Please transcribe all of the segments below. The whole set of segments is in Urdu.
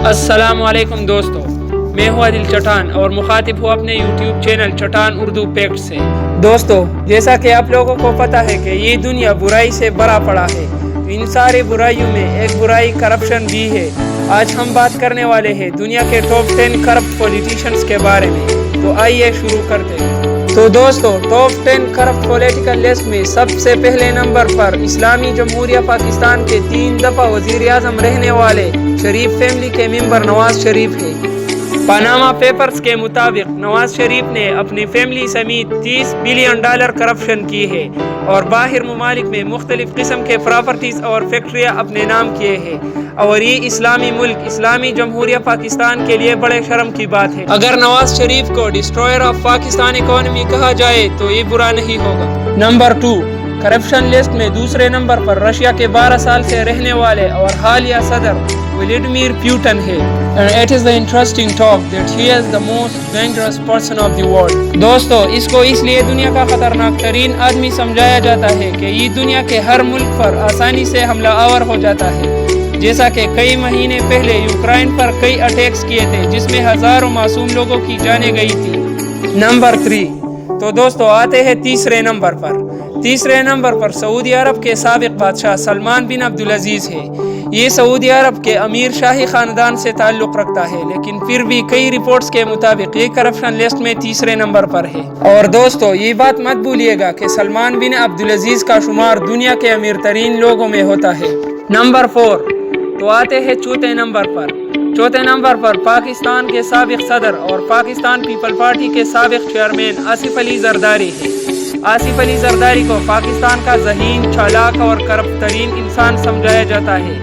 السلام علیکم دوستو، میں ہوں عادل چٹان اور مخاطب ہوں اپنے یوٹیوب چینل چٹان اردو پیکٹ سے۔ دوستو، جیسا کہ آپ لوگوں کو پتہ ہے کہ یہ دنیا برائی سے بھرا پڑا ہے، تو ان ساری برائیوں میں ایک برائی کرپشن بھی ہے۔ آج ہم بات کرنے والے ہیں دنیا کے ٹاپ 10 کرپٹ پولیٹیشنز کے بارے میں، تو آئیے شروع کرتے ہیں۔ تو دوستو، ٹاپ 10 کرپٹ پولیٹیکل لسٹ میں سب سے پہلے نمبر پر اسلامی جمہوریہ پاکستان کے 3 دفعہ وزیر اعظم رہنے والے شریف فیملی کے ممبر نواز شریف ہے۔ پاناما پیپرز کے مطابق نواز شریف نے اپنی فیملی سمیت $30 بلین کرپشن کی ہے اور باہر ممالک میں مختلف قسم کے پراپرٹیز اور فیکٹریاں اپنے نام کیے ہیں، اور یہ اسلامی ملک اسلامی جمہوریہ پاکستان کے لیے بڑے شرم کی بات ہے۔ اگر نواز شریف کو ڈسٹرائر آف پاکستان اکانومی کہا جائے تو یہ برا نہیں ہوگا۔ نمبر 2، کرپشن لسٹ میں دوسرے نمبر پر رشیا کے 12 سال سے رہنے والے اور حالیہ صدر ولیڈیمیر پیوٹن ہے۔ It is the interesting talk that he is the most dangerous person of the world۔ دوستو، اس کو اس لیے دنیا کا خطرناک ترین آدمی سمجھایا جاتا ہے کہ یہ دنیا کے ہر ملک پر آسانی سے حملہ آور ہو جاتا ہے، جیسا کہ کئی مہینے پہلے یوکرائن پر کئی اٹیکس کیے تھے جس میں ہزاروں معصوم لوگوں کی جانیں گئی تھی۔ نمبر 3، تو دوستو آتے ہیں تیسرے نمبر پر۔ تیسرے نمبر پر سعودی عرب کے سابق بادشاہ سلمان بن عبدالعزیز ہے۔ یہ سعودی عرب کے امیر شاہی خاندان سے تعلق رکھتا ہے، لیکن پھر بھی کئی رپورٹس کے مطابق یہ کرپشن لسٹ میں تیسرے نمبر پر ہے۔ اور دوستو، یہ بات مت بھولیے گا کہ سلمان بن عبدالعزیز کا شمار دنیا کے امیر ترین لوگوں میں ہوتا ہے۔ نمبر 4، تو آتے ہیں چوتھے نمبر پر۔ چوتھے نمبر پر پاکستان کے سابق صدر اور پاکستان پیپل پارٹی کے سابق چیئرمین آصف علی زرداری ہے۔ آصف علی زرداری کو پاکستان کا ذہین، چالاک اور کرپٹ ترین انسان سمجھایا جاتا ہے۔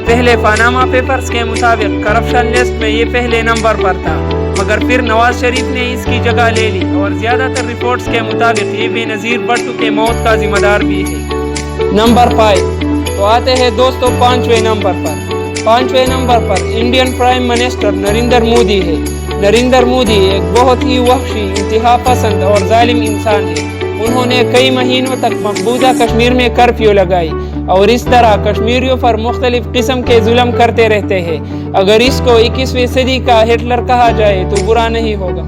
پہلے پاناما پیپرز کے مطابق کرپشن لسٹ میں یہ پہلے نمبر پر تھا، مگر پھر نواز شریف نے اس کی جگہ لے لی، اور زیادہ تر رپورٹس کے مطابق یہ بے نظیر بھٹو کے موت کا ذمہ دار بھی ہے۔ نمبر 5، تو آتے ہیں دوستو 5ویں نمبر پر۔ 5ویں نمبر پر Indian prime minister Narendra Modi ہے۔ نریندر مودی ایک بہت ہی وحشی، انتہا پسند اور ظالم انسان ہے۔ انہوں نے کئی مہینوں تک مقبوضہ کشمیر میں کرفیو لگائی اور اس طرح کشمیریوں پر مختلف قسم کے ظلم کرتے رہتے ہیں۔ اگر اس کو 21ویں صدی کا ہٹلر کہا جائے تو برا نہیں ہوگا۔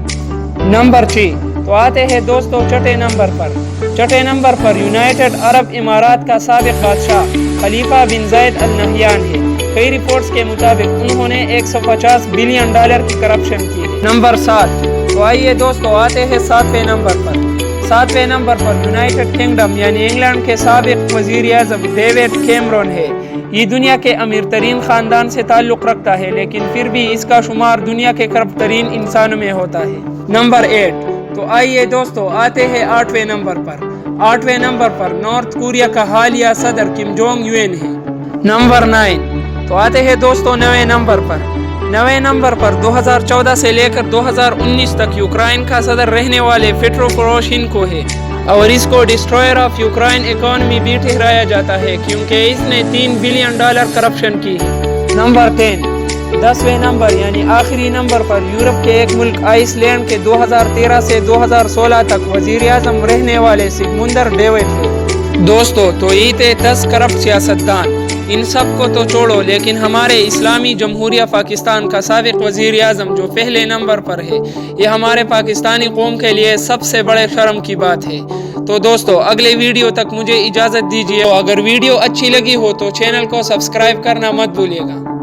نمبر 6، تو آتے ہیں دوستو چھٹے نمبر پر۔ چھٹے نمبر پر یونائٹڈ عرب امارات کا سابق بادشاہ خلیفہ بن زید ال نہیان ہے۔ کئی رپورٹس کے مطابق انہوں نے $150 بلین کی کرپشن کی ہے۔ نمبر 7، تو آئیے دوستو آتے ہیں 7ویں نمبر پر۔ 7ویں نمبر پر یونائٹڈ کنگڈم یعنی انگلینڈ کے سابق وزیر اعظم ڈیوڈ کیمرون ہے۔ یہ دنیا کے امیر ترین خاندان سے تعلق رکھتا ہے، لیکن پھر بھی اس کا شمار دنیا کے کرپٹ ترین انسانوں میں ہوتا ہے۔ نمبر 8، تو آئیے دوستو آتے ہیں 8ویں نمبر پر۔ 8ویں نمبر پر نارتھ کوریا کا حالیہ صدر کم جونگ یون ہے۔ نمبر 9، تو آتے ہیں دوستو 9ویں نمبر پر۔ 9ویں نمبر پر 2014 سے لے کر 2019 تک یوکرائن کا صدر رہنے والے پیٹرو پوروشینکو ہے، اور اس کو ڈسٹرائر آف یوکرائن اکانومی بھی ٹھہرایا جاتا ہے کیونکہ اس نے $3 بلین کرپشن کی ہے۔ نمبر 10، 10ویں نمبر یعنی آخری نمبر پر یورپ کے ایک ملک آئس لینڈ کے 2013 سے 2016 تک وزیر اعظم رہنے والے سگمندر ڈیوڈ ہے۔ دوستو، تو یہ تھے 10 کرپٹ سیاستدان۔ ان سب کو تو چھوڑو، لیکن ہمارے اسلامی جمہوریہ پاکستان کا سابق وزیر اعظم جو پہلے نمبر پر ہے، یہ ہمارے پاکستانی قوم کے لیے سب سے بڑے شرم کی بات ہے۔ تو دوستو، اگلے ویڈیو تک مجھے اجازت دیجیے۔ اگر ویڈیو اچھی لگی ہو تو چینل کو سبسکرائب کرنا مت بھولیے گا۔